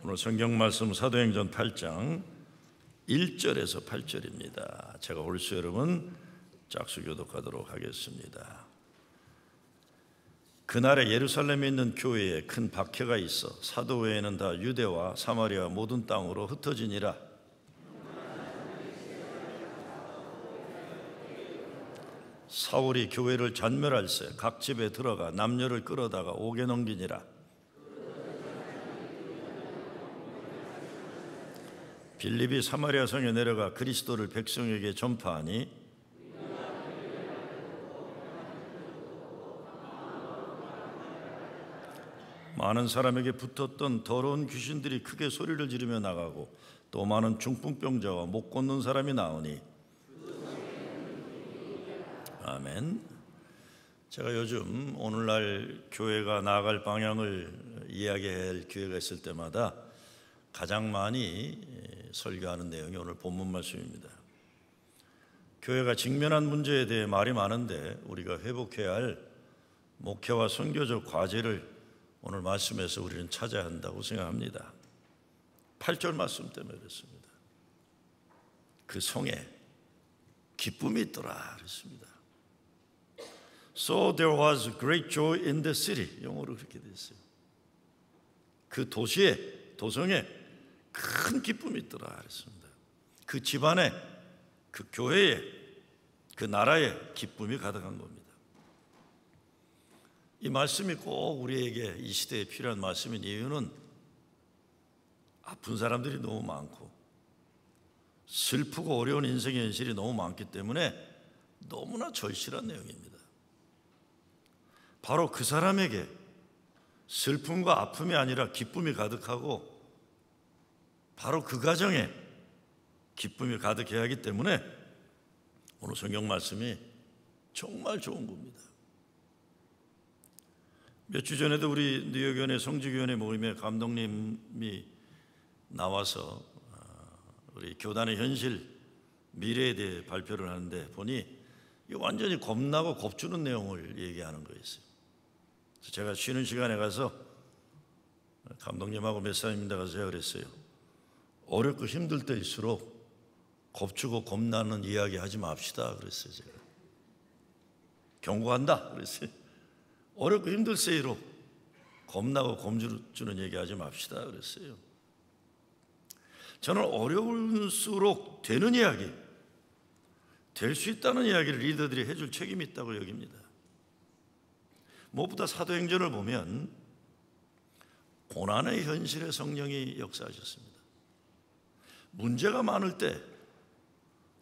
오늘 성경 말씀 사도행전 8장 1절에서 8절입니다. 제가 홀수 여러분 짝수 교독하도록 하겠습니다. 그날에 예루살렘에 있는 교회에 큰 박해가 있어 사도 외에는 다 유대와 사마리아 모든 땅으로 흩어지니라. 사울이 교회를 전멸할세 각 집에 들어가 남녀를 끌어다가 옥에 넘기니라. 빌립이 사마리아 성에 내려가 그리스도를 백성에게 전파하니 많은 사람에게 붙었던 더러운 귀신들이 크게 소리를 지르며 나가고 또 많은 중풍병자와 못 걷는 사람이 나오니. 아멘. 제가 요즘 오늘날 교회가 나아갈 방향을 이야기할 기회가 있을 때마다 가장 많이 설교하는 내용이 오늘 본문 말씀입니다. 교회가 직면한 문제에 대해 말이 많은데 우리가 회복해야 할 목회와 선교적 과제를 오늘 말씀에서 우리는 찾아야 한다고 생각합니다. 8절 말씀 때문에 그렇습니다. 그 성에 기쁨이 있더라 그랬습니다. So there was great joy in the city. 영어로 그렇게 되어 있어요. 그 도시에, 도성에 큰 기쁨이 있더라 그랬습니다. 그 집안에, 그 교회에, 그 나라에 기쁨이 가득한 겁니다. 이 말씀이 꼭 우리에게 이 시대에 필요한 말씀인 이유는 아픈 사람들이 너무 많고 슬프고 어려운 인생의 현실이 너무 많기 때문에 너무나 절실한 내용입니다. 바로 그 사람에게 슬픔과 아픔이 아니라 기쁨이 가득하고 바로 그 가정에 기쁨이 가득해야 하기 때문에 오늘 성경 말씀이 정말 좋은 겁니다. 몇 주 전에도 우리 뉴욕교회 성지교회 모임에 감독님이 나와서 우리 교단의 현실, 미래에 대해 발표를 하는데 보니 완전히 겁나고 겁주는 내용을 얘기하는 거였어요. 그래서 제가 쉬는 시간에 가서 감독님하고 몇 사람입니다 가서 제가 그랬어요. 어렵고 힘들 때일수록 겁주고 겁나는 이야기 하지 맙시다 그랬어요. 제가 경고한다 그랬어요. 어렵고 힘들세이로 겁나고 겁주는 얘기 하지 맙시다 그랬어요. 저는 어려울수록 되는 이야기, 될 수 있다는 이야기를 리더들이 해줄 책임이 있다고 여깁니다. 무엇보다 사도행전을 보면 고난의 현실에 성령이 역사하셨습니다. 문제가 많을 때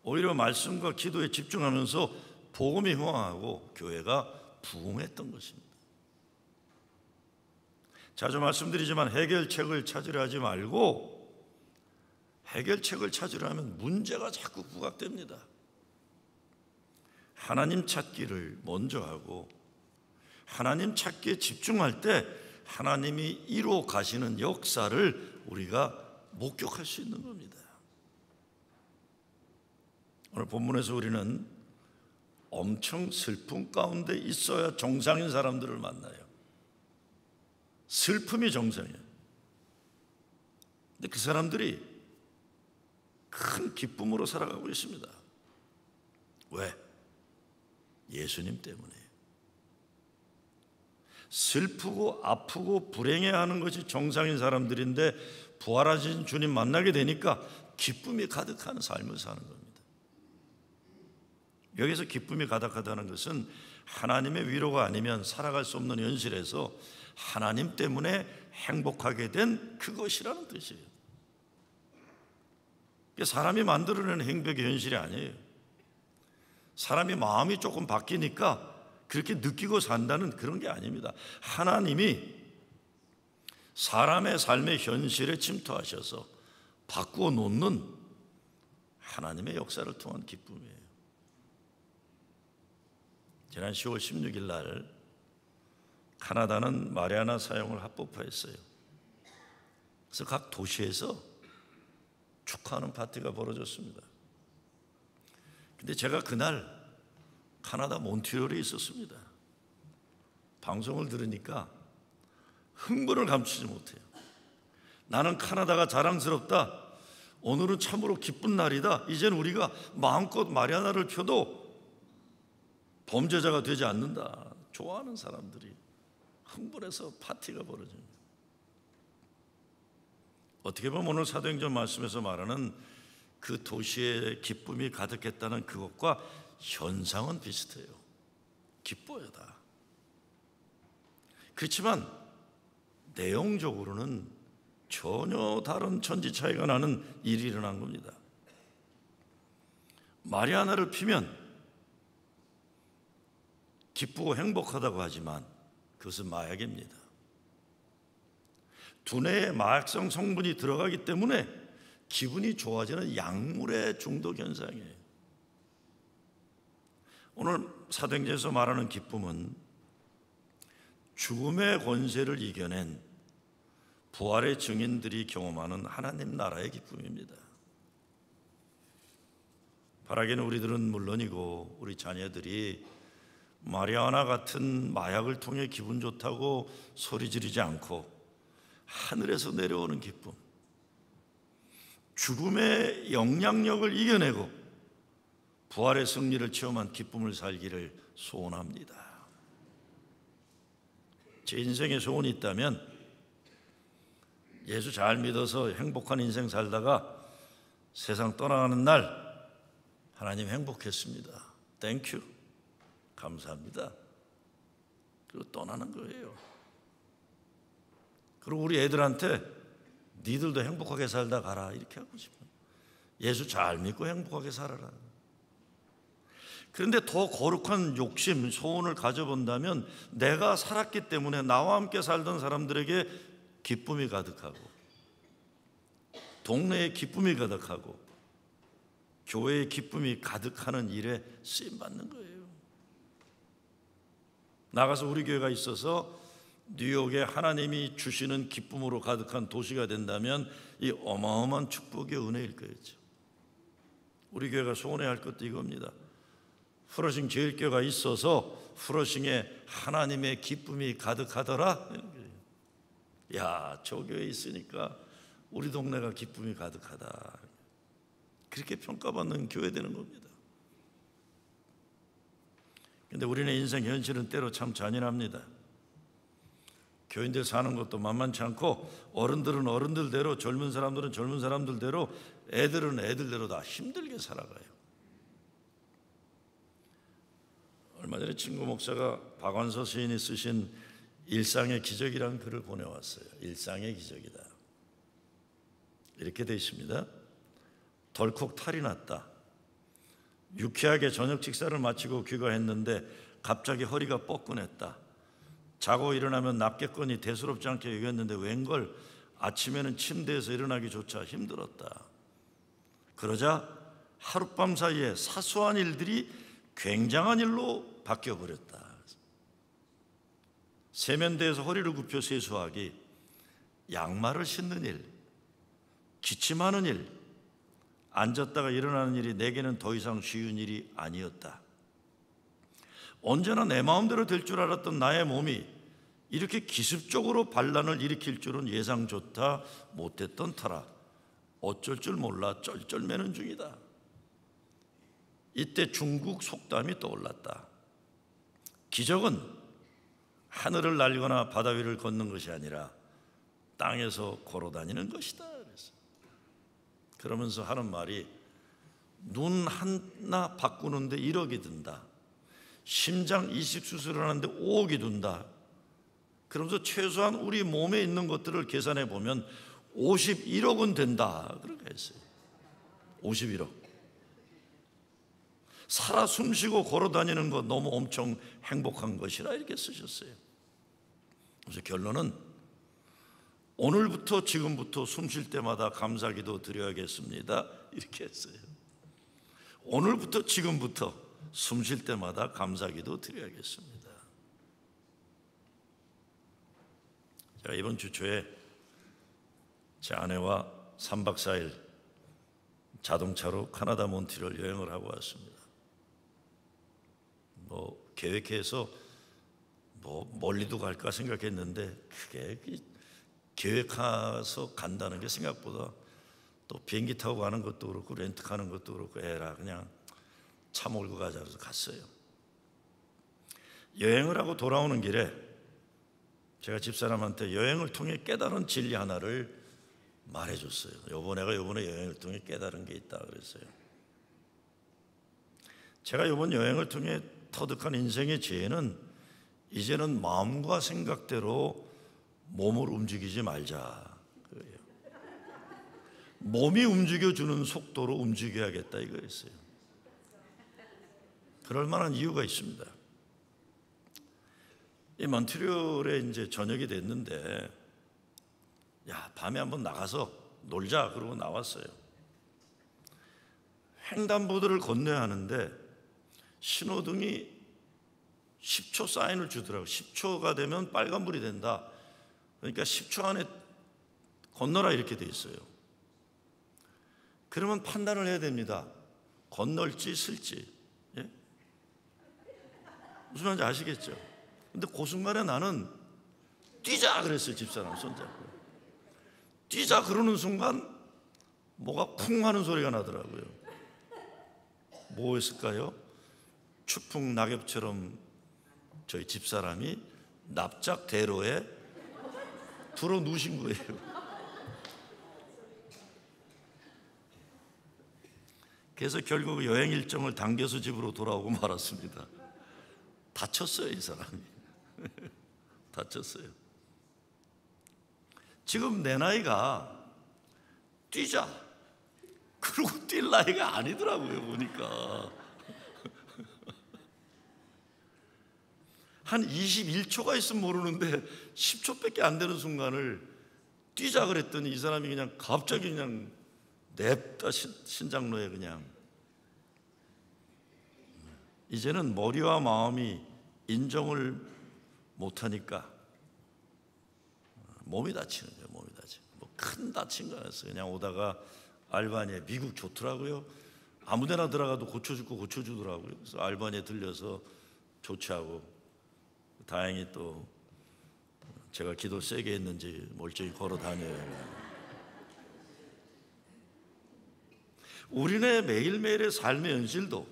오히려 말씀과 기도에 집중하면서 복음이 흥황하고 교회가 부흥했던 것입니다. 자주 말씀드리지만 해결책을 찾으려 하지 말고 해결책을 찾으려 하면 문제가 자꾸 부각됩니다. 하나님 찾기를 먼저 하고 하나님 찾기에 집중할 때 하나님이 이루어 가시는 역사를 우리가 목격할 수 있는 겁니다. 오늘 본문에서 우리는 엄청 슬픔 가운데 있어야 정상인 사람들을 만나요. 슬픔이 정상이에요. 근데 그 사람들이 큰 기쁨으로 살아가고 있습니다. 왜? 예수님 때문에. 슬프고 아프고 불행해하는 것이 정상인 사람들인데 부활하신 주님 만나게 되니까 기쁨이 가득한 삶을 사는 겁니다. 여기서 기쁨이 가득하다는 것은 하나님의 위로가 아니면 살아갈 수 없는 현실에서 하나님 때문에 행복하게 된 그것이라는 뜻이에요. 사람이 만들어내는 행복의 현실이 아니에요. 사람이 마음이 조금 바뀌니까 그렇게 느끼고 산다는 그런 게 아닙니다. 하나님이 사람의 삶의 현실에 침투하셔서 바꾸어 놓는 하나님의 역사를 통한 기쁨이에요. 지난 10월 16일 날 카나다는 마리아나 사용을 합법화했어요. 그래서 각 도시에서 축하하는 파티가 벌어졌습니다. 근데 제가 그날 카나다 몬트리올에 있었습니다. 방송을 들으니까 흥분을 감추지 못해요. 나는 카나다가 자랑스럽다. 오늘은 참으로 기쁜 날이다. 이제는 우리가 마음껏 마리아나를 펴도 범죄자가 되지 않는다. 좋아하는 사람들이 흥분해서 파티가 벌어집니다. 어떻게 보면 오늘 사도행전 말씀에서 말하는 그 도시에 기쁨이 가득했다는 그것과 현상은 비슷해요. 기뻐요 다. 그렇지만 내용적으로는 전혀 다른 천지 차이가 나는 일이 일어난 겁니다. 마리아나를 피면 기쁘고 행복하다고 하지만 그것은 마약입니다. 두뇌에 마약성 성분이 들어가기 때문에 기분이 좋아지는 약물의 중독 현상이에요. 오늘 사도행전에서 말하는 기쁨은 죽음의 권세를 이겨낸 부활의 증인들이 경험하는 하나님 나라의 기쁨입니다. 바라기는 우리들은 물론이고 우리 자녀들이 마리아나 같은 마약을 통해 기분 좋다고 소리 지르지 않고 하늘에서 내려오는 기쁨, 죽음의 영향력을 이겨내고 부활의 승리를 체험한 기쁨을 살기를 소원합니다. 제 인생에 소원이 있다면 예수 잘 믿어서 행복한 인생 살다가 세상 떠나가는 날 하나님 행복했습니다. 땡큐. 감사합니다. 그리고 떠나는 거예요. 그리고 우리 애들한테 니들도 행복하게 살다 가라 이렇게 하고 싶어요. 예수 잘 믿고 행복하게 살아라. 그런데 더 거룩한 욕심, 소원을 가져본다면 내가 살았기 때문에 나와 함께 살던 사람들에게 기쁨이 가득하고 동네에 기쁨이 가득하고 교회에 기쁨이 가득하는 일에 쓰임받는 거예요. 나가서 우리 교회가 있어서 뉴욕에 하나님이 주시는 기쁨으로 가득한 도시가 된다면 이 어마어마한 축복의 은혜일 거였죠. 우리 교회가 소원해야 할 것도 이겁니다. 프러싱 제일교회가 있어서 프러싱에 하나님의 기쁨이 가득하더라. 야, 저 교회에 있으니까 우리 동네가 기쁨이 가득하다. 그렇게 평가받는 교회 되는 겁니다. 그런데 우리는 인생 현실은 때로 참 잔인합니다. 교인들 사는 것도 만만치 않고 어른들은 어른들대로, 젊은 사람들은 젊은 사람들대로, 애들은 애들대로 다 힘들게 살아가요. 얼마 전에 친구 목사가 박완서 시인이 쓰신 일상의 기적이라는 글을 보내왔어요. 일상의 기적이다. 이렇게 되어 있습니다. 덜컥 탈이 났다. 유쾌하게 저녁 식사를 마치고 귀가했는데 갑자기 허리가 뻐근했다. 자고 일어나면 납겠거니 대수롭지 않게 여겼는데 웬걸 아침에는 침대에서 일어나기조차 힘들었다. 그러자 하룻밤 사이에 사소한 일들이 굉장한 일로 바뀌어버렸다. 세면대에서 허리를 굽혀 세수하기, 양말을 신는 일, 기침하는 일, 앉았다가 일어나는 일이 내게는 더 이상 쉬운 일이 아니었다. 언제나 내 마음대로 될 줄 알았던 나의 몸이 이렇게 기습적으로 반란을 일으킬 줄은 예상조차 못했던 터라 어쩔 줄 몰라 쩔쩔매는 중이다. 이때 중국 속담이 떠올랐다. 기적은 하늘을 날거나 바다 위를 걷는 것이 아니라 땅에서 걸어다니는 것이다. 그러면서 하는 말이 눈 하나 바꾸는데 1억이 든다. 심장 이식 수술을 하는데 5억이 든다. 그러면서 최소한 우리 몸에 있는 것들을 계산해 보면 51억은 된다. 그렇게 했어요. 51억. 살아 숨쉬고 걸어다니는 것 너무 엄청 행복한 것이라 이렇게 쓰셨어요. 그래서 결론은 오늘부터 지금부터 숨 쉴 때마다 감사기도 드려야겠습니다. 이렇게 했어요. 오늘부터 지금부터 숨 쉴 때마다 감사기도 드려야겠습니다. 제가 이번 주 초에 제 아내와 3박 4일 자동차로 카나다 몬트리올 여행을 하고 왔습니다. 계획해서 멀리도 갈까 생각했는데 그게 계획해서 간다는 게 생각보다, 또 비행기 타고 가는 것도 그렇고 렌트하는 것도 그렇고 에라 그냥 차 몰고 가자 그래서 갔어요. 여행을 하고 돌아오는 길에 제가 집사람한테 여행을 통해 깨달은 진리 하나를 말해줬어요. 내가 요번에 여행을 통해 깨달은 게 있다 그랬어요. 제가 요번 여행을 통해 터득한 인생의 지혜는, 이제는 마음과 생각대로 몸을 움직이지 말자 그거예요. 몸이 움직여주는 속도로 움직여야겠다 이거였어요. 그럴 만한 이유가 있습니다. 이 몬트리올에 이제 저녁이 됐는데, 밤에 한번 나가서 놀자 그러고 나왔어요. 횡단보도를 건너야 하는데 신호등이 10초 사인을 주더라고요. 10초가 되면 빨간불이 된다. 그러니까 10초 안에 건너라 이렇게 돼 있어요. 그러면 판단을 해야 됩니다. 건널지 쓸지. 예? 무슨 말인지 아시겠죠? 근데 그 순간에 나는 뛰자 그랬어요. 집사람 손잡고 뛰자 그러는 순간 뭐가 쿵 하는 소리가 나더라고요. 뭐였을까요? 추풍 낙엽처럼 저희 집사람이 납작 대로에 들어 누우신 거예요. 그래서 결국 여행 일정을 당겨서 집으로 돌아오고 말았습니다. 다쳤어요, 이 사람이. 다쳤어요. 지금 내 나이가 뛰자 그러고 뛸 나이가 아니더라고요, 보니까. 한 21초가 있으면 모르는데 10초밖에 안 되는 순간을 뛰자 그랬더니 이 사람이 그냥 갑자기 그냥 냅다 신장로에 그냥. 이제는 머리와 마음이 인정을 못하니까 몸이 다치는 거예요. 몸이 다치는 뭐 큰 다친 거 아니었어요. 그냥 오다가 알바니아, 미국 좋더라고요. 아무데나 들어가도 고쳐주더라고요. 그래서 알바니아에 들려서 조치하고, 다행히 또 제가 기도 세게 했는지 멀쩡히 걸어 다녀요. 우리네 매일매일의 삶의 현실도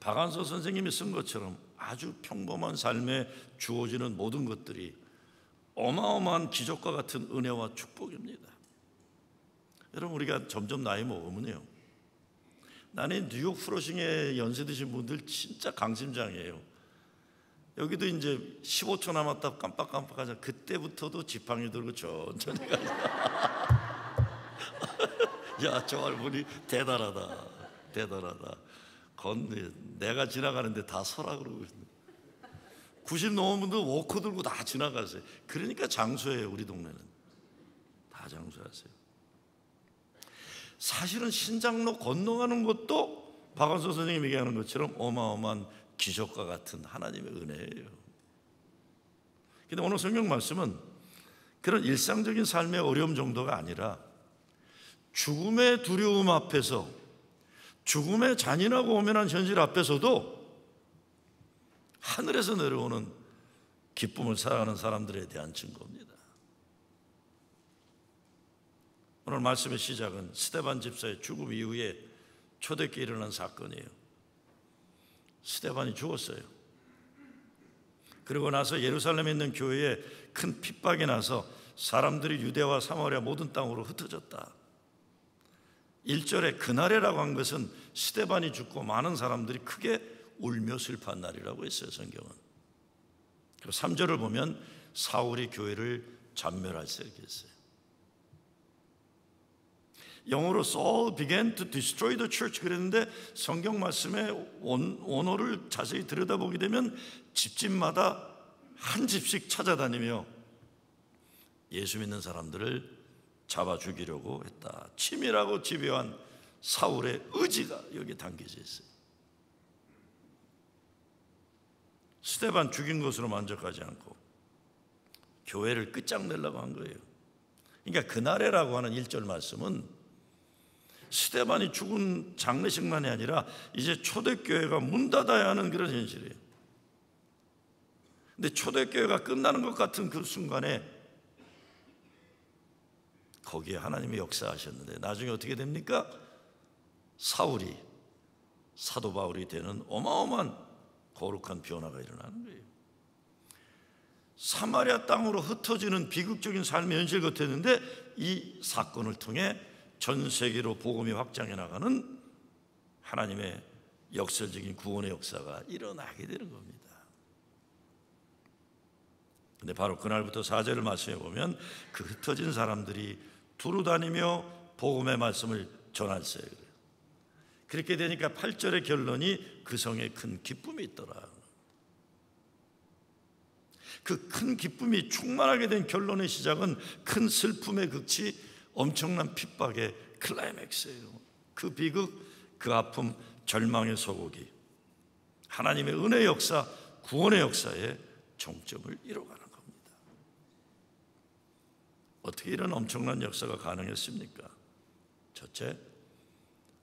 박완서 선생님이 쓴 것처럼 아주 평범한 삶에 주어지는 모든 것들이 어마어마한 기적과 같은 은혜와 축복입니다. 여러분, 우리가 점점 나이 먹으면요, 나는 뉴욕 프로싱에 연세 드신 분들 진짜 강심장이에요. 여기도 이제 15초 남았다 깜빡깜빡하자 그때부터도 지팡이 들고 천천히 가자. 야, 저 할머니 대단하다. 내가 지나가는데 다 서라 그러고 90 넘은 분들 워커 들고 다 지나가세요. 그러니까 장수예요. 우리 동네는 다 장수하세요. 사실은 신장로 건너가는 것도 박완서 선생님이 얘기하는 것처럼 어마어마한 기적과 같은 하나님의 은혜예요. 근데 오늘 성경 말씀은 그런 일상적인 삶의 어려움 정도가 아니라 죽음의 두려움 앞에서, 죽음의 잔인하고 오면한 현실 앞에서도 하늘에서 내려오는 기쁨을 살아가는 사람들에 대한 증거입니다. 오늘 말씀의 시작은 스데반 집사의 죽음 이후에 초대교회에 일어난 사건이에요. 스데반이 죽었어요. 그리고 나서 예루살렘에 있는 교회에 큰 핍박이 나서 사람들이 유대와 사마리아 모든 땅으로 흩어졌다. 1절에 그날이라고 한 것은 스데반이 죽고 많은 사람들이 크게 울며 슬퍼한 날이라고 했어요, 성경은. 그리고 3절을 보면 사울이 교회를 잔멸할세 이렇게 했어요. 영어로 Saul began to destroy the church 그랬는데 성경 말씀의 원어를 자세히 들여다보게 되면 집집마다 한 집씩 찾아다니며 예수 믿는 사람들을 잡아 죽이려고 했다. 치밀하고 집요한 사울의 의지가 여기에 담겨져 있어요. 스데반 죽인 것으로 만족하지 않고 교회를 끝장내려고 한 거예요. 그러니까 그날에라고 하는 1절 말씀은 스데반이 죽은 장례식만이 아니라 이제 초대교회가 문 닫아야 하는 그런 현실이에요. 근데 초대교회가 끝나는 것 같은 그 순간에 거기에 하나님이 역사하셨는데 나중에 어떻게 됩니까? 사울이 사도 바울이 되는 어마어마한 거룩한 변화가 일어나는 거예요. 사마리아 땅으로 흩어지는 비극적인 삶의 현실 같았는데 이 사건을 통해 전 세계로 복음이 확장해 나가는 하나님의 역설적인 구원의 역사가 일어나게 되는 겁니다. 근데 바로 그날부터 4절을 말씀해 보면 그 흩어진 사람들이 두루 다니며 복음의 말씀을 전할세요. 그렇게 되니까 8절의 결론이 그 성에 큰 기쁨이 있더라. 그 큰 기쁨이 충만하게 된 결론의 시작은 큰 슬픔의 극치, 엄청난 핍박의 클라이맥스예요. 그 비극, 그 아픔, 절망의 소고기, 하나님의 은혜의 역사, 구원의 역사에 정점을 이뤄가는 겁니다. 어떻게 이런 엄청난 역사가 가능했습니까? 첫째,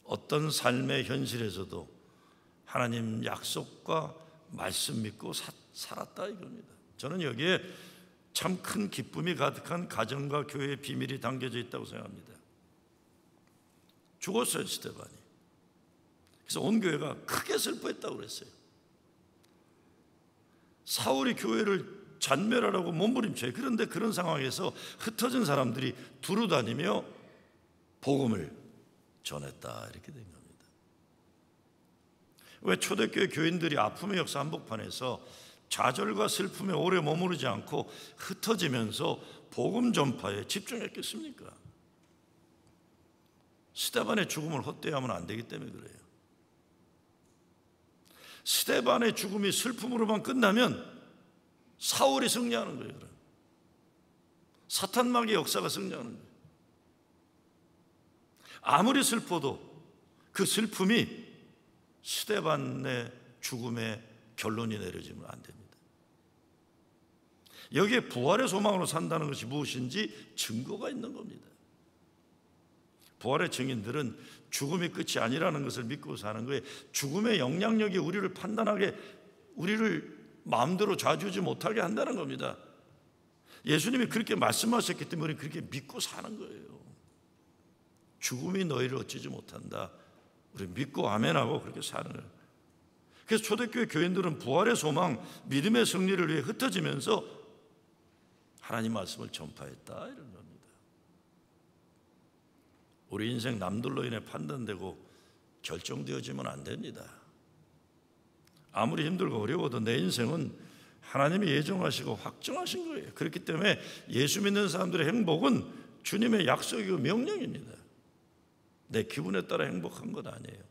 어떤 삶의 현실에서도 하나님 약속과 말씀 믿고 살았다 이겁니다. 저는 여기에 참 큰 기쁨이 가득한 가정과 교회의 비밀이 담겨져 있다고 생각합니다. 죽었어요, 스데반이. 그래서 온 교회가 크게 슬퍼했다고 그랬어요. 사울이 교회를 잔멸하라고 몸부림쳐요. 그런데 그런 상황에서 흩어진 사람들이 두루 다니며 복음을 전했다 이렇게 된 겁니다. 왜 초대교회 교인들이 아픔의 역사 한복판에서 좌절과 슬픔에 오래 머무르지 않고 흩어지면서 복음 전파에 집중했겠습니까? 스데반의 죽음을 헛되이하면 안 되기 때문에 그래요. 스데반의 죽음이 슬픔으로만 끝나면 사울이 승리하는 거예요. 사탄마귀의 역사가 승리하는 거예요. 아무리 슬퍼도 그 슬픔이 스데반의 죽음의 결론이 내려지면 안 됩니다. 여기에 부활의 소망으로 산다는 것이 무엇인지 증거가 있는 겁니다. 부활의 증인들은 죽음이 끝이 아니라는 것을 믿고 사는 거예요. 죽음의 영향력이 우리를 판단하게, 우리를 마음대로 좌지우지 못하게 한다는 겁니다. 예수님이 그렇게 말씀하셨기 때문에 그렇게 믿고 사는 거예요. 죽음이 너희를 어찌지 못한다. 우리 믿고 아멘하고 그렇게 사는 거예요. 그래서 초대교회 교인들은 부활의 소망, 믿음의 승리를 위해 흩어지면서 하나님 말씀을 전파했다 이런 겁니다. 우리 인생 남들로 인해 판단되고 결정되어지면 안 됩니다. 아무리 힘들고 어려워도 내 인생은 하나님이 예정하시고 확정하신 거예요. 그렇기 때문에 예수 믿는 사람들의 행복은 주님의 약속이고 명령입니다. 내 기분에 따라 행복한 건 아니에요.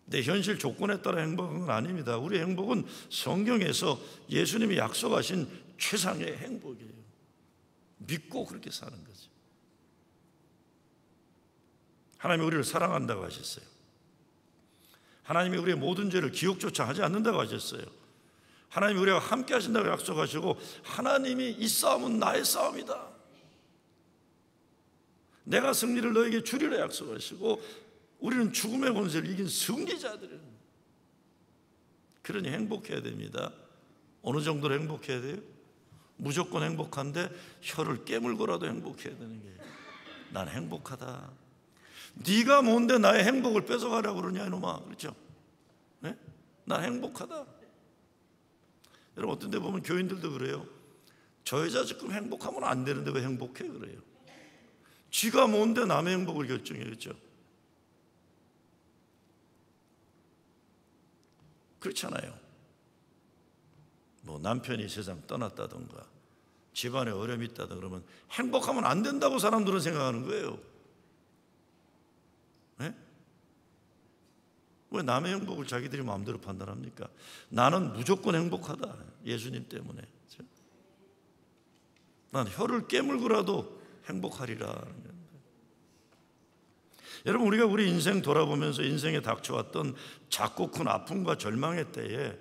내 현실 조건에 따라 행복한 건 아닙니다. 우리 행복은 성경에서 예수님이 약속하신 최상의 행복이에요. 믿고 그렇게 사는 거죠. 하나님이 우리를 사랑한다고 하셨어요. 하나님이 우리의 모든 죄를 기억조차 하지 않는다고 하셨어요. 하나님이 우리와 함께 하신다고 약속하시고 하나님이 이 싸움은 나의 싸움이다. 내가 승리를 너에게 주리라 약속하시고 우리는 죽음의 권세를 이긴 승리자들이에요. 그러니 행복해야 됩니다. 어느 정도로 행복해야 돼요? 무조건 행복한데 혀를 깨물고라도 행복해야 되는 게 난 행복하다. 네가 뭔데 나의 행복을 뺏어가려고 그러냐 이놈아. 그렇죠? 네? 난 행복하다. 여러분 어떤 데 보면 교인들도 그래요. 저 여자 지금 행복하면 안 되는데 왜 행복해 그래요. 지가 뭔데 남의 행복을 결정해. 그렇죠? 그렇잖아요. 뭐 남편이 세상 떠났다던가 집안에 어려움이 있다던가 그러면 행복하면 안 된다고 사람들은 생각하는 거예요. 네? 왜 남의 행복을 자기들이 마음대로 판단합니까? 나는 무조건 행복하다. 예수님 때문에. 그렇죠? 난 혀를 깨물고라도 행복하리라. 여러분 우리가 우리 인생 돌아보면서 인생에 닥쳐왔던 작고 큰 아픔과 절망의 때에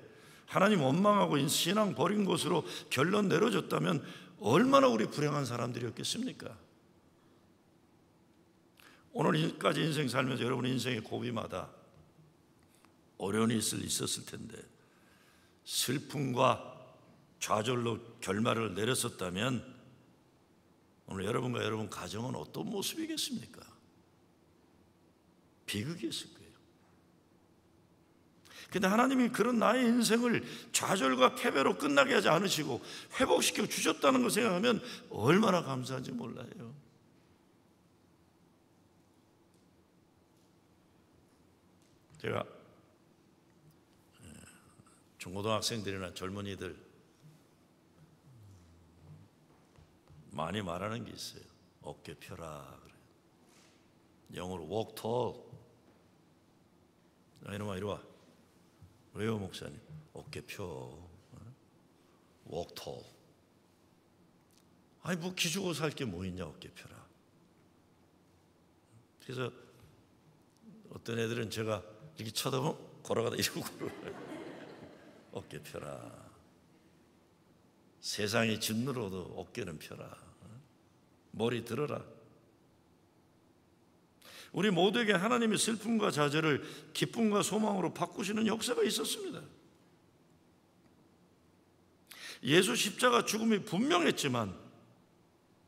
하나님 원망하고 신앙 버린 것으로 결론 내려줬다면 얼마나 우리 불행한 사람들이었겠습니까? 오늘까지 인생 살면서 여러분 인생의 고비마다 어려움이 있었을 텐데 슬픔과 좌절로 결말을 내렸었다면 오늘 여러분과 여러분 가정은 어떤 모습이겠습니까? 비극이었을 거예요. 근데 하나님이 그런 나의 인생을 좌절과 패배로 끝나게 하지 않으시고 회복시켜 주셨다는 걸 생각하면 얼마나 감사한지 몰라요. 제가 중고등학생들이나 젊은이들 많이 말하는 게 있어요. 어깨 펴라 그래요. 영어로 walk tall. 이놈아 이리 와. 왜요 목사님? 어깨 펴. walk tall. 아니 뭐 기죽어 살 게 뭐 있냐 어깨 펴라. 그래서 어떤 애들은 제가 이렇게 쳐다보면 걸어가다 이러고 걸어가요. 어깨 펴라. 세상이 짓누러도 어깨는 펴라. 머리 들어라. 우리 모두에게 하나님의 슬픔과 좌절을 기쁨과 소망으로 바꾸시는 역사가 있었습니다. 예수 십자가 죽음이 분명했지만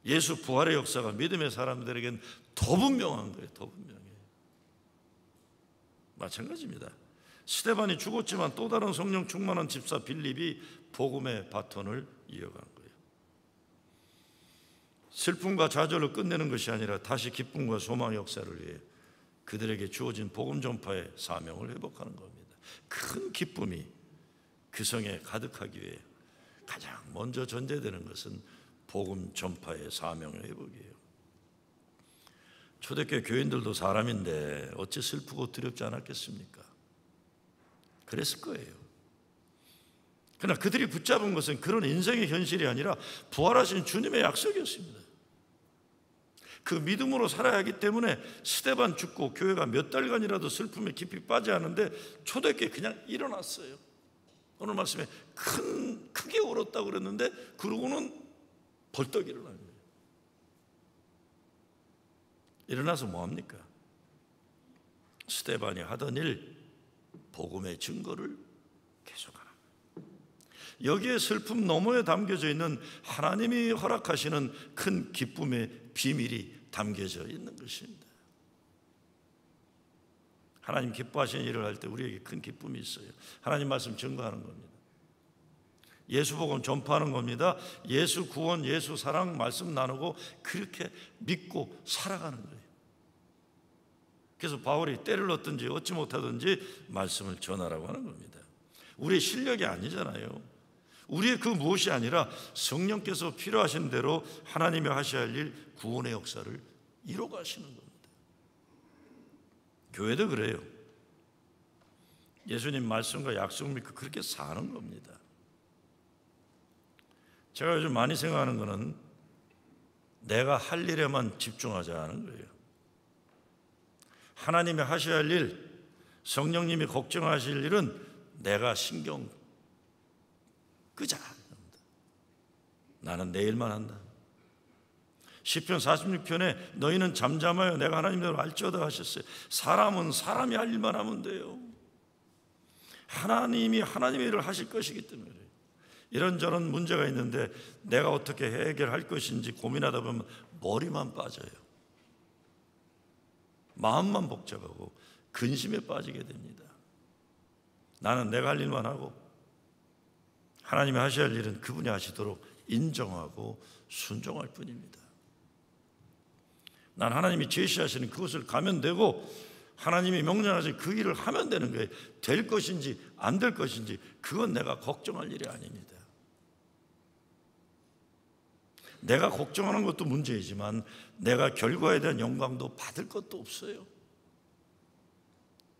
예수 부활의 역사가 믿음의 사람들에겐 더 분명한 거예요. 더 분명해요. 마찬가지입니다. 스데반이 죽었지만 또 다른 성령 충만한 집사 빌립이 복음의 바톤을 이어간 거예요. 슬픔과 좌절을 끝내는 것이 아니라 다시 기쁨과 소망의 역사를 위해 그들에게 주어진 복음 전파의 사명을 회복하는 겁니다. 큰 기쁨이 그 성에 가득하기 위해 가장 먼저 전제되는 것은 복음 전파의 사명의 회복이에요. 초대교회 교인들도 사람인데 어찌 슬프고 두렵지 않았겠습니까? 그랬을 거예요. 그러나 그들이 붙잡은 것은 그런 인생의 현실이 아니라 부활하신 주님의 약속이었습니다. 그 믿음으로 살아야 하기 때문에 스데반 죽고 교회가 몇 달간이라도 슬픔에 깊이 빠져 하는데 초대교회 그냥 일어났어요. 오늘 말씀에 크게 울었다고 그랬는데 그러고는 벌떡 일어난 거예요. 일어나서 뭐합니까? 스데반이 하던 일, 복음의 증거를 계속하는 거예요. 여기에 슬픔 너머에 담겨져 있는 하나님이 허락하시는 큰 기쁨의 비밀이 담겨져 있는 것입니다. 하나님 기뻐하시는 일을 할 때 우리에게 큰 기쁨이 있어요. 하나님 말씀 증거하는 겁니다. 예수 복음 전파하는 겁니다. 예수 구원, 예수 사랑 말씀 나누고 그렇게 믿고 살아가는 거예요. 그래서 바울이 때를 얻든지 얻지 못하든지 말씀을 전하라고 하는 겁니다. 우리의 실력이 아니잖아요. 우리의 그 무엇이 아니라 성령께서 필요하신 대로 하나님이 하셔야 할 일, 구원의 역사를 이루어가시는 겁니다. 교회도 그래요. 예수님 말씀과 약속 믿고 그렇게 사는 겁니다. 제가 요즘 많이 생각하는 것은 내가 할 일에만 집중하자 하는 거예요. 하나님이 하셔야 할 일, 성령님이 걱정하실 일은 내가 신경 끄자. 나는 내 일만 한다. 시편 46편에 너희는 잠잠하여 내가 하나님대로 알지어다 하셨어요. 사람은 사람이 할 일만 하면 돼요. 하나님이 하나님의 일을 하실 것이기 때문에 그래요. 이런저런 문제가 있는데 내가 어떻게 해결할 것인지 고민하다 보면 머리만 빠져요. 마음만 복잡하고 근심에 빠지게 됩니다. 나는 내가 할 일만 하고 하나님이 하셔야 할 일은 그분이 하시도록 인정하고 순종할 뿐입니다. 난 하나님이 제시하시는 그것을 가면 되고 하나님이 명령하신 그 일을 하면 되는 거예요. 될 것인지 안 될 것인지 그건 내가 걱정할 일이 아닙니다. 내가 걱정하는 것도 문제이지만 내가 결과에 대한 영광도 받을 것도 없어요.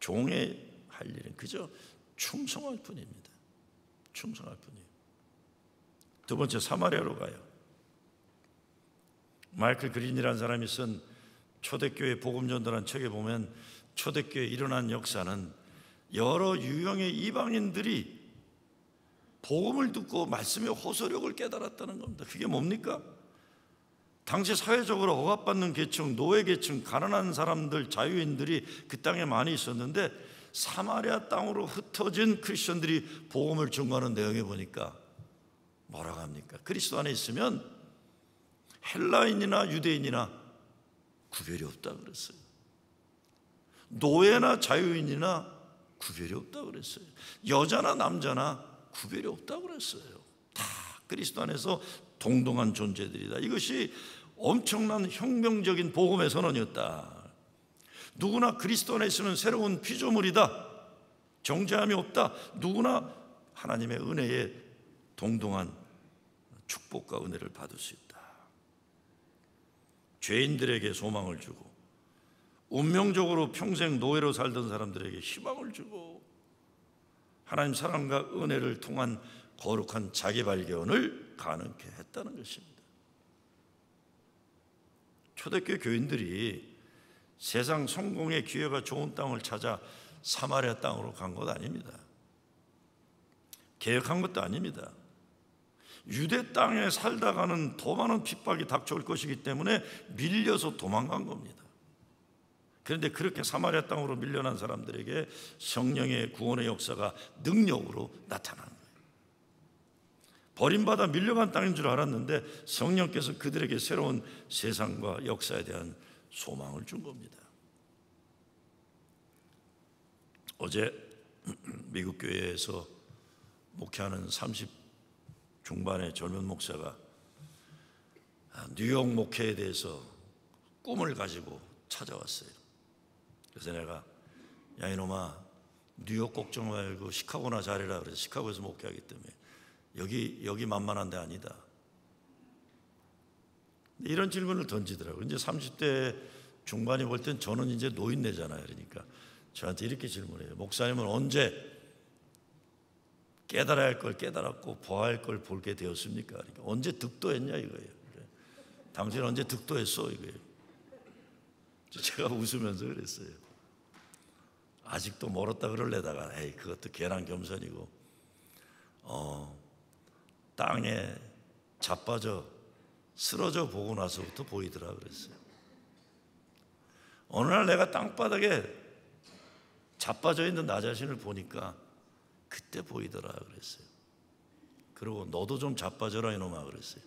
종의 할 일은 그저 충성할 뿐입니다. 충성할 뿐이에요. 두 번째, 사마리아로 가요. 마이클 그린이라는 사람이 쓴 초대교회 복음전도라는 책에 보면 초대교회에 일어난 역사는 여러 유형의 이방인들이 복음을 듣고 말씀의 호소력을 깨달았다는 겁니다. 그게 뭡니까? 당시 사회적으로 억압받는 계층, 노예 계층, 가난한 사람들, 자유인들이 그 땅에 많이 있었는데 사마리아 땅으로 흩어진 크리스천들이 복음을 증거하는 내용에 보니까 뭐라고 합니까? 그리스도 안에 있으면 헬라인이나 유대인이나 구별이 없다 그랬어요. 노예나 자유인이나 구별이 없다 그랬어요. 여자나 남자나 구별이 없다 그랬어요. 다 그리스도 안에서 동등한 존재들이다. 이것이 엄청난 혁명적인 복음의 선언이었다. 누구나 그리스도 안에 있으면 새로운 피조물이다. 정죄함이 없다. 누구나 하나님의 은혜에 동등한 축복과 은혜를 받을 수 있다. 죄인들에게 소망을 주고 운명적으로 평생 노예로 살던 사람들에게 희망을 주고 하나님 사랑과 은혜를 통한 거룩한 자기 발견을 가능케 했다는 것입니다. 초대교회 교인들이 세상 성공의 기회가 좋은 땅을 찾아 사마리아 땅으로 간 것 아닙니다. 계획한 것도 아닙니다. 유대 땅에 살다가는 더 많은 핍박이 닥쳐올 것이기 때문에 밀려서 도망간 겁니다. 그런데 그렇게 사마리아 땅으로 밀려난 사람들에게 성령의 구원의 역사가 능력으로 나타난 거예요. 버림받아 밀려간 땅인 줄 알았는데 성령께서 그들에게 새로운 세상과 역사에 대한 소망을 준 겁니다. 어제 미국 교회에서 목회하는 30 중반의 젊은 목사가 뉴욕 목회에 대해서 꿈을 가지고 찾아왔어요. 그래서 내가 야 이놈아 뉴욕 걱정 말고 시카고나 잘해라 그래서 시카고에서 목회하기 때문에 여기 만만한 데 아니다. 이런 질문을 던지더라고요. 이제 30대 중반이 볼 땐 저는 이제 노인네잖아요. 그러니까 저한테 이렇게 질문해요. 목사님은 언제 깨달아야 할 걸 깨달았고 보아야 할 걸 보게 되었습니까? 그러니까 언제 득도했냐 이거예요. 그래. 당신은 언제 득도했어 이거예요. 제가 웃으면서 그랬어요. 아직도 멀었다 그럴래다가 에이 그것도 괜한 겸손이고 땅에 자빠져 쓰러져 보고 나서부터 보이더라 그랬어요. 어느 날 내가 땅바닥에 자빠져 있는 나 자신을 보니까 그때 보이더라 그랬어요. 그리고 너도 좀 자빠져라 이놈아 그랬어요.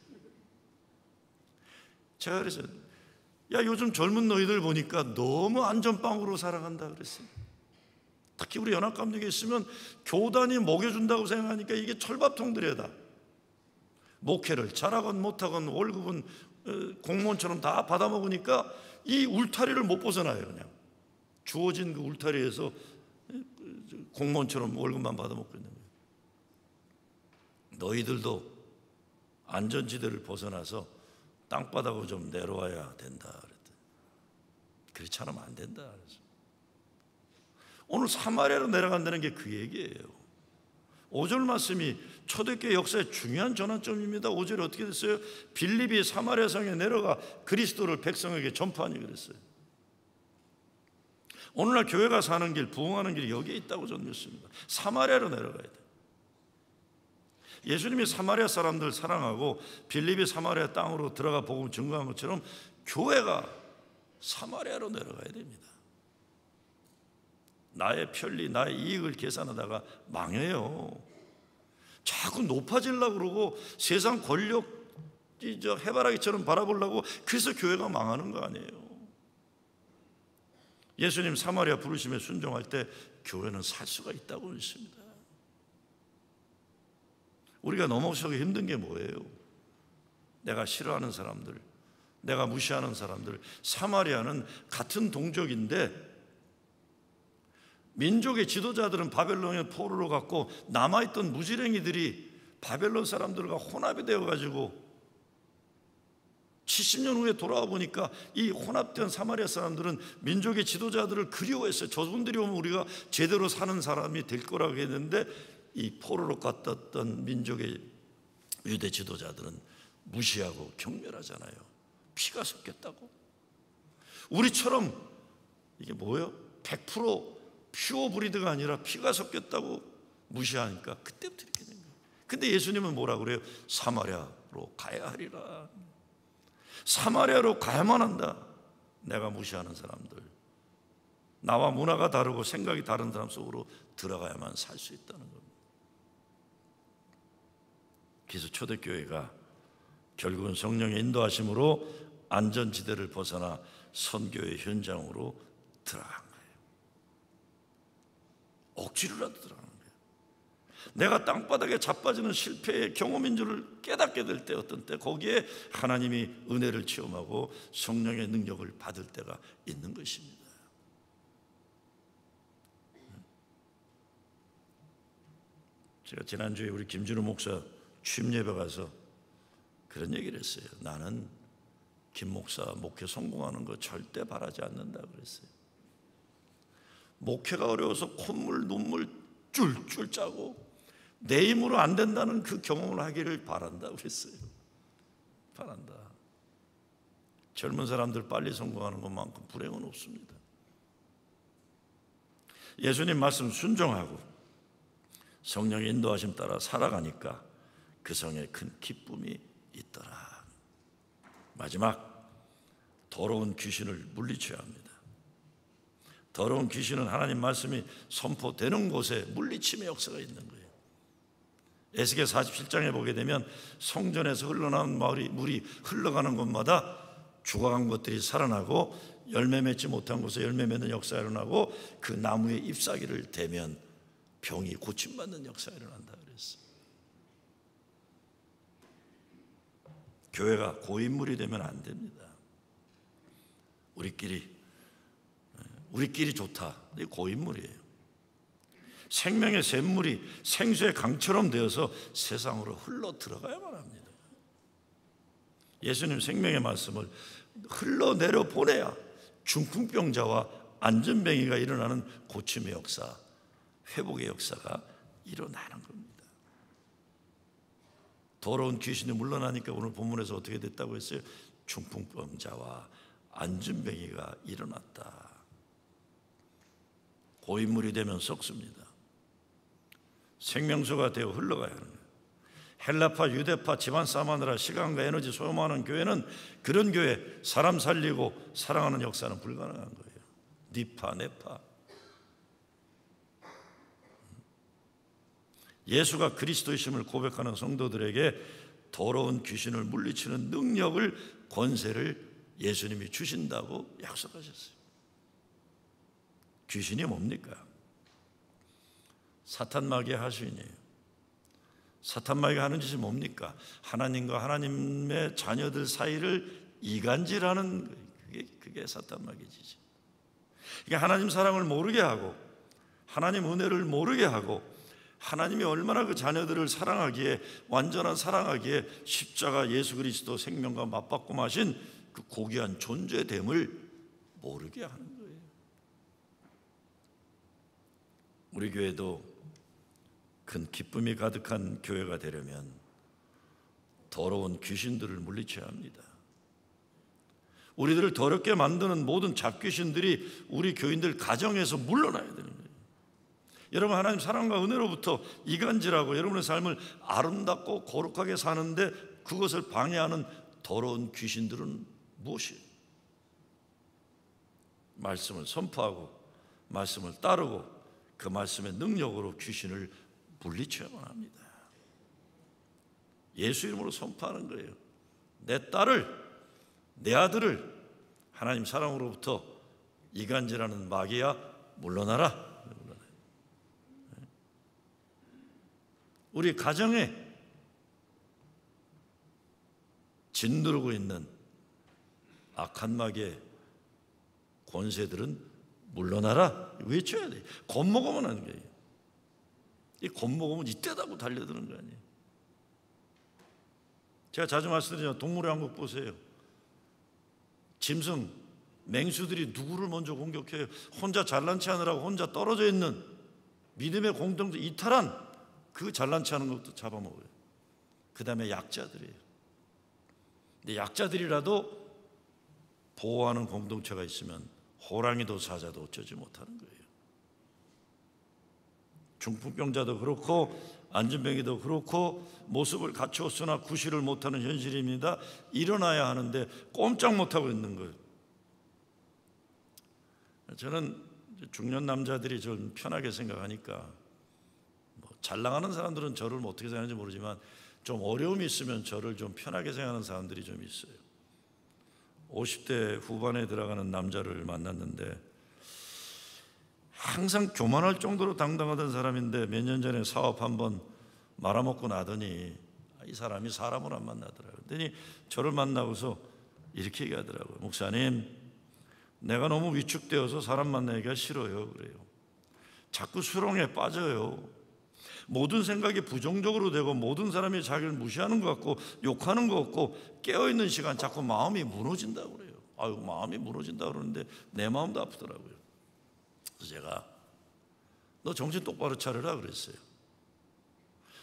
제가 그랬어요. 야 요즘 젊은 너희들 보니까 너무 안전빵으로 살아간다 그랬어요. 특히 우리 연합감독에 있으면 교단이 먹여준다고 생각하니까 이게 철밥통들이다. 목회를 잘하건 못하건 월급은 공무원처럼 다 받아먹으니까 이 울타리를 못 벗어나요. 그냥 주어진 그 울타리에서 공무원처럼 월급만 받아먹고 있는 거예요. 너희들도 안전지대를 벗어나서 땅바닥으로 좀 내려와야 된다 그랬더니 그렇지 않으면 안 된다 그래서 오늘 사마리아로 내려간다는 게 그 얘기예요. 5절 말씀이 초대교회 역사의 중요한 전환점입니다. 5절에 어떻게 됐어요? 빌립이 사마리아 성에 내려가 그리스도를 백성에게 전파하니 그랬어요. 오늘날 교회가 사는 길, 부흥하는 길이 여기에 있다고 저는 믿습니다. 사마리아로 내려가야 돼요. 예수님이 사마리아 사람들 사랑하고 빌립이 사마리아 땅으로 들어가 복음 증거한 것처럼 교회가 사마리아로 내려가야 됩니다. 나의 편리, 나의 이익을 계산하다가 망해요. 자꾸 높아지려고 그러고 세상 권력 해바라기처럼 바라보려고 그래서 교회가 망하는 거 아니에요. 예수님 사마리아 부르심에 순종할 때 교회는 살 수가 있다고 믿습니다. 우리가 넘어서기 힘든 게 뭐예요? 내가 싫어하는 사람들, 내가 무시하는 사람들. 사마리아는 같은 동족인데 민족의 지도자들은 바벨론의 포로로 갔고 남아있던 무지랭이들이 바벨론 사람들과 혼합이 되어가지고 70년 후에 돌아와 보니까 이 혼합된 사마리아 사람들은 민족의 지도자들을 그리워했어요. 저분들이 오면 우리가 제대로 사는 사람이 될 거라고 했는데 이 포로로 갔던 민족의 유대 지도자들은 무시하고 경멸하잖아요. 피가 섞였다고. 우리처럼 이게 뭐예요? 100% 퓨어 브리드가 아니라 피가 섞였다고 무시하니까 그때부터 이렇게 된 거예요. 근데 예수님은 뭐라 그래요? 사마리아로 가야 하리라. 사마리아로 가야만 한다. 내가 무시하는 사람들, 나와 문화가 다르고 생각이 다른 사람 속으로 들어가야만 살 수 있다는 겁니다. 그래서 초대교회가 결국은 성령의 인도하심으로 안전지대를 벗어나 선교의 현장으로 들어간 거예요. 억지로라도 들어가는 거예요. 내가 땅바닥에 자빠지는 실패의 경험인 줄을 깨닫게 될 때, 어떤 때 거기에 하나님이 은혜를 체험하고 성령의 능력을 받을 때가 있는 것입니다. 제가 지난주에 우리 김준호 목사 취임 예배 가서 그런 얘기를 했어요. 나는 김 목사 목회 성공하는 거 절대 바라지 않는다 그랬어요. 목회가 어려워서 콧물 눈물 쫄쫄 짜고 내 힘으로 안 된다는 그 경험을 하기를 바란다 그랬어요. 바란다. 젊은 사람들 빨리 성공하는 것만큼 불행은 없습니다. 예수님 말씀 순종하고 성령의 인도하심 따라 살아가니까 그 성에 큰 기쁨이 있더라. 마지막, 더러운 귀신을 물리쳐야 합니다. 더러운 귀신은 하나님 말씀이 선포되는 곳에 물리침의 역사가 있는 거예요. 에스겔 47장에 보게 되면 성전에서 흘러나온 물이 흘러가는 곳마다 죽어간 것들이 살아나고 열매 맺지 못한 곳에 열매 맺는 역사가 일어나고 그 나무의 잎사귀를 대면 병이 고침받는 역사가 일어난다 그랬어요. 교회가 고인물이 되면 안 됩니다. 우리끼리 좋다. 이게 고인물이에요. 생명의 샘물이 생수의 강처럼 되어서 세상으로 흘러 들어가야만 합니다. 예수님 생명의 말씀을 흘러내려 보내야 중풍병자와 안전뱅이가 일어나는 고침의 역사, 회복의 역사가 일어나는 겁니다. 더러운 귀신이 물러나니까 오늘 본문에서 어떻게 됐다고 했어요? 중풍병자와 안전뱅이가 일어났다. 고인물이 되면 썩습니다. 생명수가 되어 흘러가야 하는 거예요. 헬라파, 유대파 집안 싸움하느라 시간과 에너지 소모하는 교회는 그런 교회, 사람 살리고 사랑하는 역사는 불가능한 거예요. 니파, 네파. 예수가 그리스도이심을 고백하는 성도들에게 더러운 귀신을 물리치는 능력을, 권세를 예수님이 주신다고 약속하셨어요. 귀신이 뭡니까? 사탄마귀의 하수인이에요. 사탄마귀가 하는 짓이 뭡니까? 하나님과 하나님의 자녀들 사이를 이간질하는 거예요. 그게 사탄마귀 짓이죠. 그러니까 하나님 사랑을 모르게 하고 하나님 은혜를 모르게 하고 하나님이 얼마나 그 자녀들을 사랑하기에, 완전한 사랑하기에 십자가 예수 그리스도 생명과 맞받고 마신 그 고귀한 존재됨을 모르게 하는 거예요. 우리 교회도 큰 기쁨이 가득한 교회가 되려면 더러운 귀신들을 물리쳐야 합니다. 우리들을 더럽게 만드는 모든 잡귀신들이 우리 교인들 가정에서 물러나야 되는 거예요. 여러분, 하나님 사랑과 은혜로부터 이간질하고 여러분의 삶을 아름답고 거룩하게 사는데 그것을 방해하는 더러운 귀신들은 무엇이에요? 말씀을 선포하고 말씀을 따르고 그 말씀의 능력으로 귀신을 물리쳐야만 합니다. 예수 이름으로 선포하는 거예요. 내 딸을, 내 아들을 하나님 사랑으로부터 이간질하는 마귀야 물러나라. 우리 가정에 짓누르고 있는 악한 마귀의 권세들은 물러나라 외쳐야 돼. 겁먹으면 하는 거예요. 이 겁먹으면 이때다고 달려드는 거 아니에요. 제가 자주 말씀드리지만 동물의 왕국 보세요. 짐승, 맹수들이 누구를 먼저 공격해요? 혼자 잘난 체 하느라고 혼자 떨어져 있는 믿음의 공동체 이탈한 그 잘난 체 하는 것도 잡아먹어요. 그 다음에 약자들이에요. 근데 약자들이라도 보호하는 공동체가 있으면 호랑이도 사자도 어쩌지 못하는 거예요. 중풍병자도 그렇고 안전뱅이도 그렇고 모습을 갖추었으나 구실을 못하는 현실입니다. 일어나야 하는데 꼼짝 못하고 있는 거예요. 저는 중년 남자들이 좀 편하게 생각하니까 잘 나가는 사람들은 저를 어떻게 생각하는지 모르지만 좀 어려움이 있으면 저를 좀 편하게 생각하는 사람들이 좀 있어요. 50대 후반에 들어가는 남자를 만났는데 항상 교만할 정도로 당당하던 사람인데 몇 년 전에 사업 한번 말아먹고 나더니 이 사람이 사람을 안 만나더라고요. 그랬더니 저를 만나고서 이렇게 얘기하더라고요. 목사님, 내가 너무 위축되어서 사람 만나기가 싫어요. 그래요. 자꾸 수렁에 빠져요. 모든 생각이 부정적으로 되고 모든 사람이 자기를 무시하는 것 같고 욕하는 것 같고 깨어있는 시간 자꾸 마음이 무너진다고 그래요. 아유, 마음이 무너진다고 그러는데 내 마음도 아프더라고요. 그래서 제가 너 정신 똑바로 차려라 그랬어요.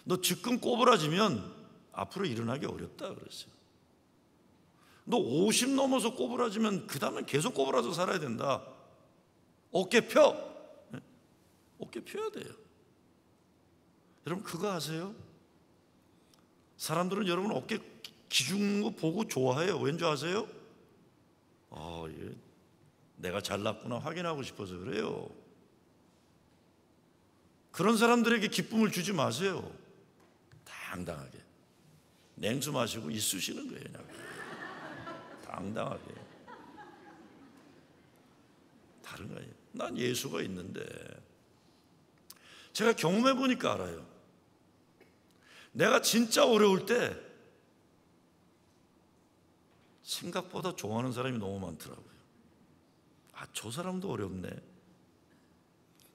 너 지금 꼬부라지면 앞으로 일어나기 어렵다 그랬어요. 너 50 넘어서 꼬부라지면 그 다음엔 계속 꼬부라져 살아야 된다. 어깨 펴. 어깨 펴야 돼요. 여러분 그거 아세요? 사람들은 여러분 어깨 기죽는 거 보고 좋아해요. 왠지 아세요? 내가 잘났구나 확인하고 싶어서 그래요. 그런 사람들에게 기쁨을 주지 마세요. 당당하게 냉수 마시고 있으시는 거예요. 그냥 당당하게. 다른 거 아니에요. 난 예수가 있는데 제가 경험해 보니까 알아요. 내가 진짜 어려울 때 생각보다 좋아하는 사람이 너무 많더라고요. 저 사람도 어렵네.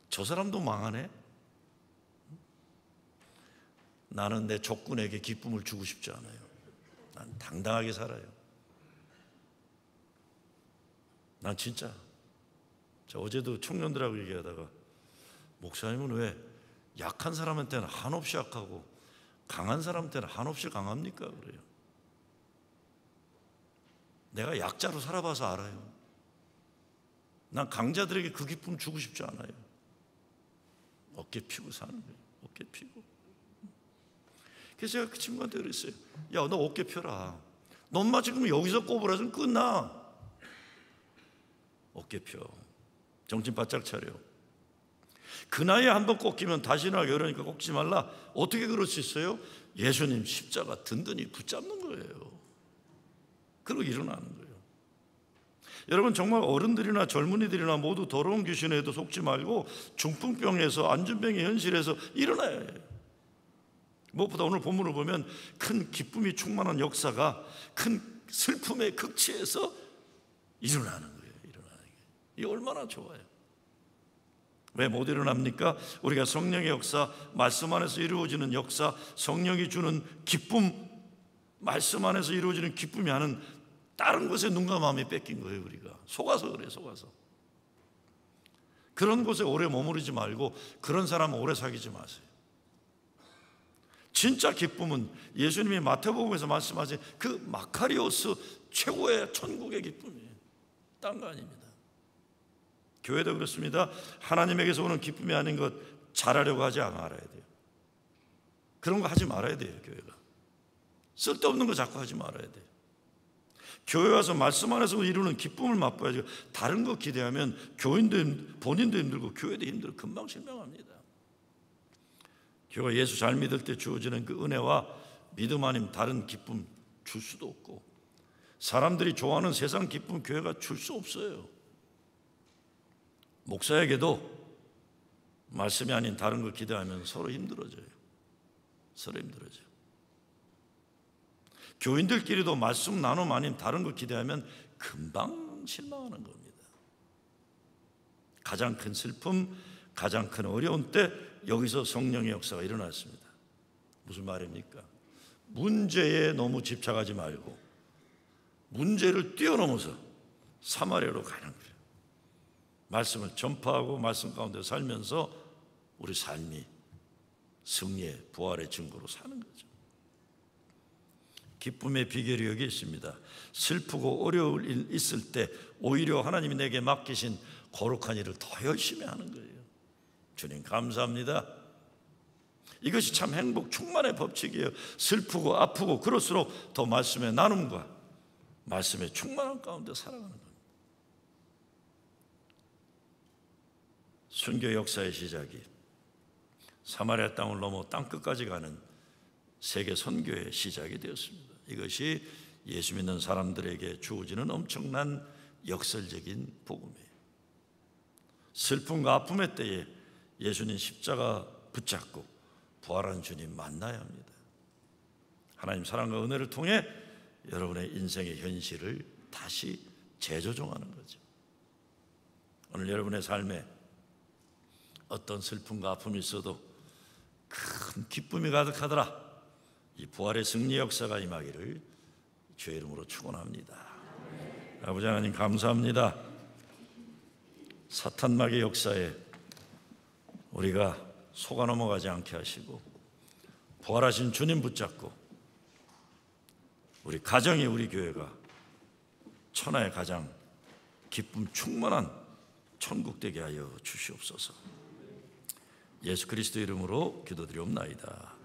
저 사람도 망하네. 나는 내 적군에게 기쁨을 주고 싶지 않아요. 난 당당하게 살아요. 난 진짜 어제도 청년들하고 얘기하다가 목사님은 왜 약한 사람한테는 한없이 약하고 강한 사람한테는 한없이 강합니까? 그래요. 내가 약자로 살아봐서 알아요. 난 강자들에게 그 기쁨 주고 싶지 않아요. 어깨 피고 사는 거예요. 어깨 피고. 그래서 제가 그 친구한테 그랬어요. 야, 너 어깨 펴라. 너 엄마 지금 여기서 꼬부라지면 끝나. 어깨 펴. 정신 바짝 차려. 그 나이에 한번 꺾이면 다시는 하기 어려우니까 꺾지 말라. 어떻게 그럴 수 있어요? 예수님 십자가 든든히 붙잡는 거예요. 그리고 일어나는 거예요. 여러분 정말 어른들이나 젊은이들이나 모두 더러운 귀신에도 속지 말고 중풍병에서 안전병의 현실에서 일어나야 해요. 무엇보다 오늘 본문을 보면 큰 기쁨이 충만한 역사가 큰 슬픔의 극치에서 일어나는 거예요. 일어나는 게. 이게 얼마나 좋아요. 왜 못 일어납니까? 우리가 성령의 역사, 말씀 안에서 이루어지는 역사, 성령이 주는 기쁨, 말씀 안에서 이루어지는 기쁨이 아닌 다른 것에 눈과 마음이 뺏긴 거예요. 우리가 속아서 그래요. 속아서. 그런 곳에 오래 머무르지 말고 그런 사람 오래 사귀지 마세요. 진짜 기쁨은 예수님이 마태복음에서 말씀하신 그 마카리오스 최고의 천국의 기쁨이에요. 딴 거 아닙니다. 교회도 그렇습니다. 하나님에게서 오는 기쁨이 아닌 것 잘하려고 하지 말아야 돼요. 그런 거 하지 말아야 돼요. 교회가 쓸데없는 거 자꾸 하지 말아야 돼요. 교회 와서 말씀 안에서 이루는 기쁨을 맛봐야죠. 다른 거 기대하면 교인도 본인도 힘들고 교회도 힘들고 금방 실망합니다. 교회가 예수 잘 믿을 때 주어지는 그 은혜와 믿음 아니면 다른 기쁨 줄 수도 없고 사람들이 좋아하는 세상 기쁨 교회가 줄 수 없어요. 목사에게도 말씀이 아닌 다른 걸 기대하면 서로 힘들어져요. 서로 힘들어져요. 교인들끼리도 말씀 나눔 아닌 다른 걸 기대하면 금방 실망하는 겁니다. 가장 큰 슬픔, 가장 큰 어려운 때 여기서 성령의 역사가 일어났습니다. 무슨 말입니까? 문제에 너무 집착하지 말고 문제를 뛰어넘어서 사마리아로 가는 거예요. 말씀을 전파하고 말씀 가운데 살면서 우리 삶이 승리의 부활의 증거로 사는 거죠. 기쁨의 비결이 여기 있습니다. 슬프고 어려울 일 있을 때 오히려 하나님이 내게 맡기신 거룩한 일을 더 열심히 하는 거예요. 주님 감사합니다. 이것이 참 행복 충만의 법칙이에요. 슬프고 아프고 그럴수록 더 말씀의 나눔과 말씀의 충만한 가운데 살아가는 겁니다. 순교 역사의 시작이 사마리아 땅을 넘어 땅끝까지 가는 세계 선교의 시작이 되었습니다. 이것이 예수 믿는 사람들에게 주어지는 엄청난 역설적인 복음이에요. 슬픔과 아픔의 때에 예수님 십자가 붙잡고 부활한 주님 만나야 합니다. 하나님 사랑과 은혜를 통해 여러분의 인생의 현실을 다시 재조정하는 거죠. 오늘 여러분의 삶에 어떤 슬픔과 아픔이 있어도 큰 기쁨이 가득하더라. 이 부활의 승리 역사가 임하기를 주의 이름으로 축원합니다. 아버지 하나님 감사합니다. 사탄마귀의 역사에 우리가 속아 넘어가지 않게 하시고 부활하신 주님 붙잡고 우리 가정이, 우리 교회가 천하의 가장 기쁨 충만한 천국 되게 하여 주시옵소서. 예수 그리스도 이름으로 기도드리옵나이다.